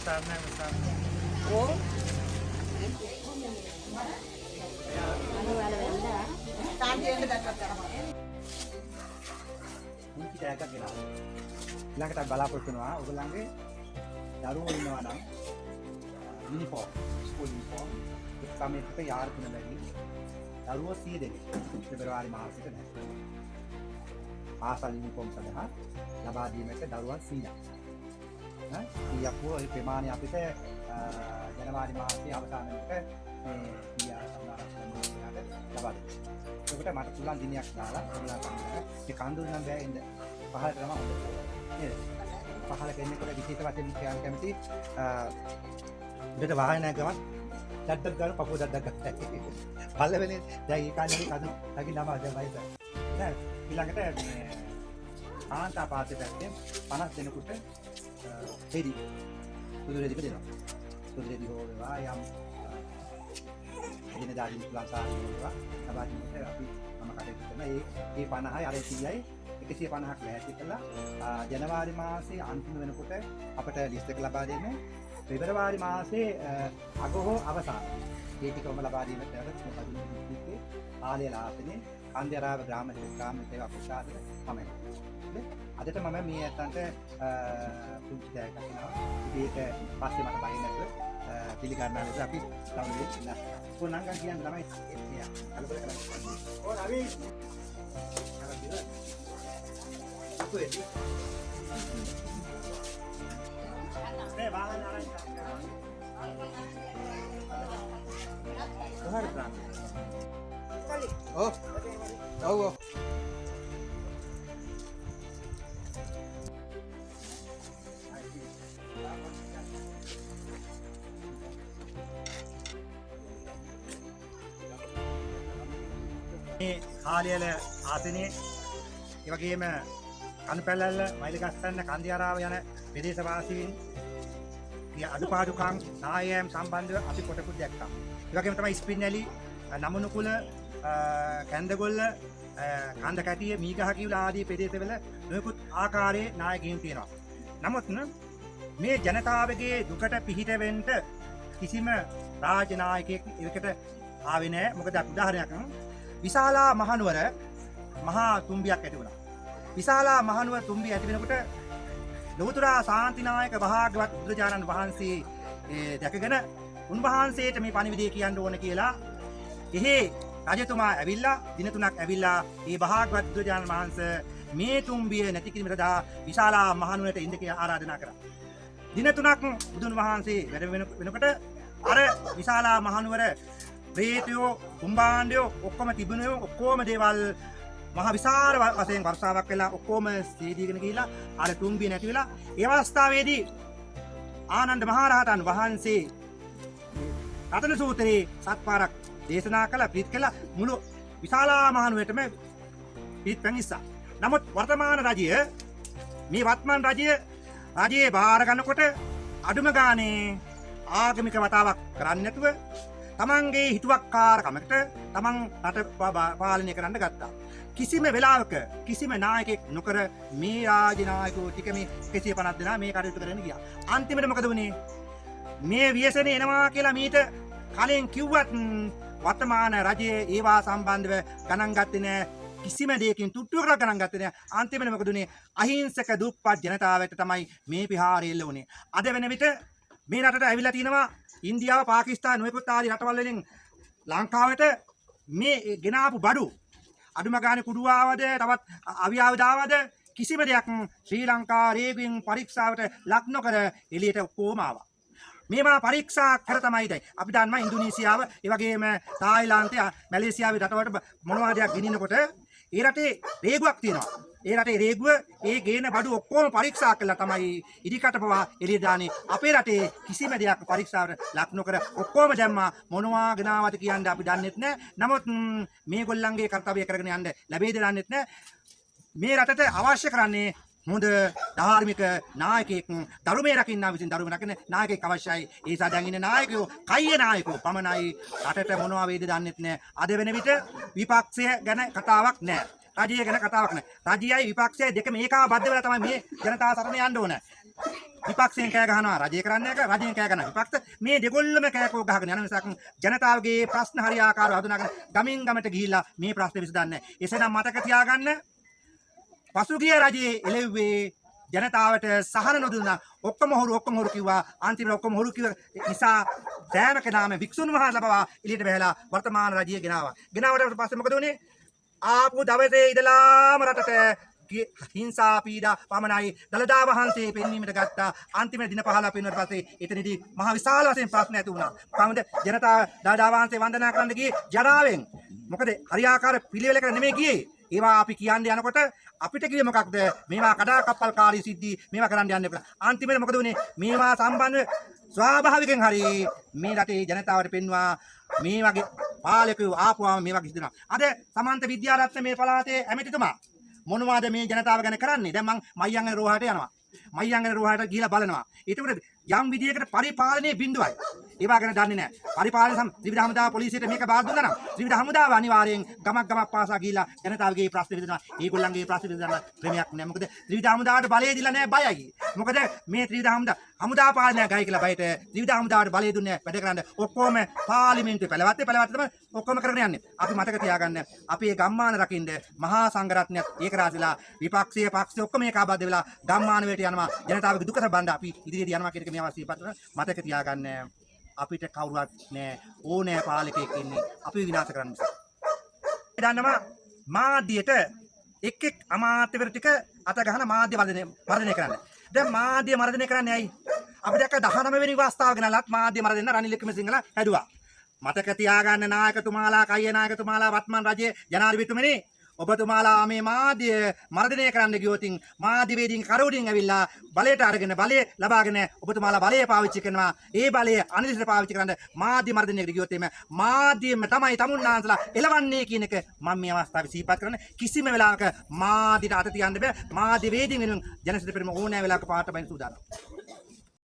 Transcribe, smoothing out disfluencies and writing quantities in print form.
Oh. මුංචි tag එකක් ගෙනාවා. ඊළඟට බලාපොරොත්තු වෙනවා ඔයගොල්ලන්ගේ දරුවෝ ඉන්නවා නම් යුනිෆෝම්, ස්කූල් යුනිෆෝම් සමේත යාර තුන බැරි දරුවෝ 100 දෙනෙක් පෙබරවාරි මාසෙට නැහැ. පාසල් යුනිෆෝම් සඳහා ලබා දීමට දරුවන් 100ක්. ඊයක් වූ ඒ ප්‍රමාණය අපිට ජනවාරි මාසයේ අවසාන වෙනකොට මේ ඊයා සම්මානයට ලබා දෙනවා. ඒකට මට පුළුවන් දිනයක් දාලා ඔයගොල්ලන්ට මේ කන්දුල් නම් බෑ ඉන්න පහලට තමයි හොඳ. නේද? පහලට එන්නකොට විශේෂ වශයෙන් කියන්න කැමති උඩට වාහනයක් ගමන් දඩක් ගන්න පපුව දඩක් ගන්න. පල්ලෙවෙනේ දැන් ඒ කාලේ කඳු තකි ළමා දැන් වයිස. නේද? ඊළඟට මේ ආන්තා පාසෙ පැත්තෙන් 50 දෙනෙකුට හෙඩි කුදුරේදික දෙනවා. කුදුරේදී හෝ වේවා යම් එදින දාගෙන ලංකාවේ වේවා සබාදිනට අපි මම කටයුතු කරන ඒ 50යි අර 100යි 150ක් ලෑස්ති කළා ජනවාරි මාසයේ අන්තිම වෙනකොට අපට ලිස්ට් එක ලබා දෙන්නේ පෙබරවාරි මාසයේ අග හෝ අවසාන ඒ ටිකම ලබා දීමට මොකද ආලේ ලාපනේ කන්දරාව ග්‍රාම සේවා ප්‍රශාසන තමයි. අදට මම මේ ඇත්තන්ට පුංචි දෙයක් කරනවා. ඒක පස්සේ මට බයි නැතුව පිළිගන්නා ලෙස අපි සමුදේ ඉන්න. කොනංගන් කියන්නේ ළමයි එන්නේ. කලබල කරන්නේ. ඕ රවි. කොහෙද? මේ වාහන ආරංචි කරනවා. කොහරද ගන්න? ඔව්. ඔව්. මේ කාලියල ආසනේ ඒ වගේම කණපැලැල්ල මයිලගස්සන්න කන්දියාරාව යන ප්‍රදේශවාසීන් අඩුපාඩුකම් නායම් සම්බන්ධව අපි කොටකුත් දැක්කා. ඒ වගේම තමයි ස්පින්නැලි නමුනුකුල කැන්දගොල්ල කන්ද කැටිය මීගහ කිව්ලා ආදී ප්‍රදේශවල නොයෙකුත් ආකාරයේ නායකයන් තියෙනවා. නමුත් මේ ජනතාවගේ දුකට පිහිට වෙන්න කිසිම රාජ්‍ය නායකයෙක් ඒකට ආවේ නැහැ. මොකද උදාහරණයක් විශාලා මහනුවර මහා තුම්බියක් ඇති වුණා. විශාලා මහනුවර තුම්බිය ඇති වෙනකොට ලෝතුරා ශාන්තිනායක භාග්‍යවත් බුදුරජාණන් වහන්සේ දැකගෙන උන්වහන්සේට මේ පණිවිඩය කියන්න ඕන කියලා එහි රජතුමා ඇවිල්ලා දින 3ක් ඇවිල්ලා මේ භාග්‍යවත් බුදුරජාණන් වහන්සේ මේ තුම්බිය නැති කිරීමට දා විශාලා මහනුවරට ඉන්න කියලා ආරාධනා කරා. දින 3ක් බුදුන් වහන්සේ වැඩ වෙනකොට අර විශාලා මහනුවර ප්‍රේතයෝ කුම්භාණ්ඩයෝ ඔක්කොම තිබුණේ ඔක්කොම දේවල් මහ විශාල වශයෙන් වර්ෂාවක් වෙලා ඔක්කොම සීදීගෙන ගිහිලා අර තුම්බිය නැති වෙලා ඒ අවස්ථාවේදී ආනන්ද මහරහතන් වහන්සේ රතන සූත්‍රයේ සත්පාරක් දේශනා කළ ප්‍රීත් කළ මුළු විශාලා මහනුවරටම ප්‍රීත් පැමිණිසා. නමුත් වර්තමාන රජය මේ වත්මන් රජයේ බාර ගන්නකොට අඩුම ගානේ ආගමික වතාවක් කරන්නේ නැතුව තමන්ගේ හිතුවක්කාරකමකට තමන් රට පාලනය කරන්න ගත්තා. කිසිම වෙලාවක කිසිම නායකයෙක් නොකර මේ රාජ්‍ය නායකයෝ ටික මේ 150 දෙනා මේ කටයුතු කරගෙන ගියා. අන්තිමට මොකද වුනේ? මේ ව්‍යසනේ එනවා කියලා මීට කලින් කිව්වත් වර්තමාන රජයේ ඒවා සම්බන්ධව ගණන් ගත්තේ නැහැ. කිසිම දෙයකින් තුට්ටුවකට ගණන් ගත්තේ නැහැ. අන්තිමට මොකද වුනේ? අහිංසක දුප්පත් ජනතාවට තමයි මේ විහාරය එල්ල වුනේ. අද වෙන විට මේ රටට ඇවිල්ලා තිනවා ඉන්දියාව පාකිස්තාන නොයෙකුත් ආදී රටවල් වලින් ලංකාවට මේ ගෙනාපු බඩු අඩුම ගානේ කුඩුවාවද තවත් අවියාවදාවද කිසිම දෙයක් ශ්‍රී ලංකා රේගුවෙන් පරීක්ෂාවට ලක් නොකර එළියට ඔක්කොම ආවා. මේවා පරීක්ෂා කර තමයි දැන් අපි දන්නවා ඉන්දුනීසියාව ඒ වගේම තායිලන්තය මැලේසියාවේ රටවලට මොනවා දෙයක් ගෙනිනකොට ඒ රටේ රේගුවක් තියෙනවා. ඒ රටේ රේගුව ඒ ගේන බඩු ඔක්කොම පරීක්ෂා කළා තමයි ඉදිකට පවා එළිය දාන්නේ. අපේ රටේ කිසිම දෙයක් පරීක්ෂාවට ලක් නොකර ඔක්කොම දැම්මා. මොනවා ගනාවද කියන්නේ අපි දන්නෙත් නැහැ. නමුත් මේගොල්ලන්ගේ කර්තව්‍ය කරගෙන යන්න ලැබෙයිද දන්නෙත් නැහැ. මේ රටට අවශ්‍ය කරන්නේ හොඳ ධාර්මික නායකයෙක් ධර්මයේ රකින්නා විසින් ධර්ම රකින්න නායකයෙක් අවශ්‍යයි. ඒ නිසා දැන් ඉන්න නායකයෝ කයිය නායකයෝ පමණයි. රටට මොනවා වේද දන්නෙත් නැහැ. අද වෙන විට විපක්ෂය ගැන කතාවක් නැහැ. රජය ගැන කතාවක් නැහැ. රජයයි විපක්ෂයයි දෙකම ඒකාබද්ධ වෙලා තමයි මේ ජනතාව සරණ යන්න ඕන. විපක්ෂයෙන් කෑ ගහනවා රජය කරන්නේ නැහැ, රජයෙන් කෑ ගන්නවා විපක්ෂ. මේ දෙකොල්ලම කෑකෝ ගහගෙන යන නිසා ජනතාවගේ ප්‍රශ්න හරියාකාරව හඳුනාගෙන ගමින් ගමට ගිහිල්ලා මේ ප්‍රශ්නේ විසඳන්නේ. එසේනම් මතක තියාගන්න පසුගිය රජයේ එළෙව්වේ ජනතාවට සහන නොදුන්නා. ඔක්කොම හොරු කිව්වා. අන්තිමට ඔක්කොම හොරු කිව්ව නිසා සෑම කෙනාම වික්ෂුන් වහන්සේලා පවා එළියට බහැලා වර්තමාන රජය ගෙනාවා. ගෙනාවට පස්සේ මොකද වුනේ? ආපු දවසේ ඉඳලාම රටට හිංසා පීඩා පමණයි දළදා වහන්සේ පෙන්වීමට ගත්තා. අන්තිම දින 15 පෙන්වුවට පස්සේ එතනදී මහ විශාල වශයෙන් ප්‍රශ්න ඇති වුණා. කොහොමද ජනතාව දළදා වහන්සේ වන්දනා කරන්න ගියේ ජරාවෙන්? මොකද හරියාකාර පිළිවෙලකට නෙමෙයි ගියේ. ඒවා අපි කියන්නේ යනකොට අපිට කිව්වේ මොකක්ද? මේවා කඩාකප්පල්කාරී සිද්ධි, මේවා කරන්න යන්න එපා. අන්තිමට මොකද වුනේ? මේවා සම්බන්ධ ස්වාභාවිකෙන් හරි මේ රටේ ජනතාවට පෙන්වා මේ වගේ පාලකයෝ ආපුවාම මේ වගේ හිතනවා. අද සමන්ත විද්‍යාරත්න මේ පළාතේ ඇමතිතුමා මොනවද මේ ජනතාව ගැන කරන්නේ? දැන් මං මයියංගන රෝහලට යනවා. මයියංගන රෝහලට ගිහිලා බලනවා. ඒකට යම් විදියකට පරිපාලනයේ බිඳුවයි. ඒවා ගැන දන්නේ නැහැ. පරිපාලන ත්‍රිවිධ හමුදා පොලිසියට මේක බාර දුන්නා නම් ත්‍රිවිධ හමුදාව අනිවාර්යෙන් ගමක් පාසා ගිහිලා ජනතාවගේ ප්‍රශ්න විසඳනවා. ඒගොල්ලන්ගේ ප්‍රශ්න විසඳන්න ක්‍රමයක් නැහැ. මොකද ත්‍රිවිධ හමුදාවට බලය දීලා නැහැ, බයයි. මොකද මේ ත්‍රිවිධ හමුදා පාලනය ගයි කියලා බයට ත්‍රිවිධ හමුදාවට බලය දුන්නේ වැඩ කරන්න. ඔක්කොම පාර්ලිමේන්තුවේ පළවත්තේ තමයි ඔක්කොම කරගෙන යන්නේ. අපි මතක තියාගන්න අපේ ගම්මාන රකින්න මහා සංඝරත්නයත් ඒක රාසිලා විපක්ෂීය පක්ෂ ඔක්කොම ඒකාබද්ධ වෙලා ගම්මාන වලට යනවා. ජනතාවගේ දුක සම්බන්ධ අපි ඉදිරියට යනවා කියන එක මේ අවස්ථාවේ මතක තියාගන්න. අපිට කවුරුවත් නැහැ, ඕනෑ පාලකයෙක් ඉන්නේ අපි විනාශ කරන්න නිසා. දන්නවා මාධ්‍යයට එක් අමාත්‍යවරු ටික අත ගහන මාධ්‍ය මර්ධනය කරන්න. දැන් මාධ්‍ය මර්ධනය කරන්නේ ඇයි? අපි දැක්ක 19 වෙනි අවස්ථාව ගැනලත් මාධ්‍ය මර්ධන රනිල් වික්‍රමසිංහල හැදුවා. මතක තියාගන්න නායකතුමාලා, කයිය නායකතුමාලා, වත්මන් රජයේ ජනාධිපතිතුමනි, ඔබතුමාලා මේ මාධ්‍ය මර්ධනය කරන්න ගියොත් මාධ්‍යවේදීන් කරවුඩින් ඇවිල්ලා බලයට අරගෙන බලය ලබාගෙන ඔබතුමාලා බලය පාවිච්චි කරනවා. ඒ බලය අනිදිට පාවිච්චි කරන්න මාධ්‍ය මර්ධනයකට ගියොත් එimhe මාධ්‍යෙම තමයි තමුන්නාන්සලා එලවන්නේ කියන එක මම මේ අවස්ථාවේ සිහිපත් කරන. කිසිම වෙලාවක මාධ්‍යට අත තියන්න බෑ. මාධ්‍යවේදීන් වෙනුවෙන් ජනසිත පෙරම ඕනෑ වෙලාවක පාට බයින් සූදානම්.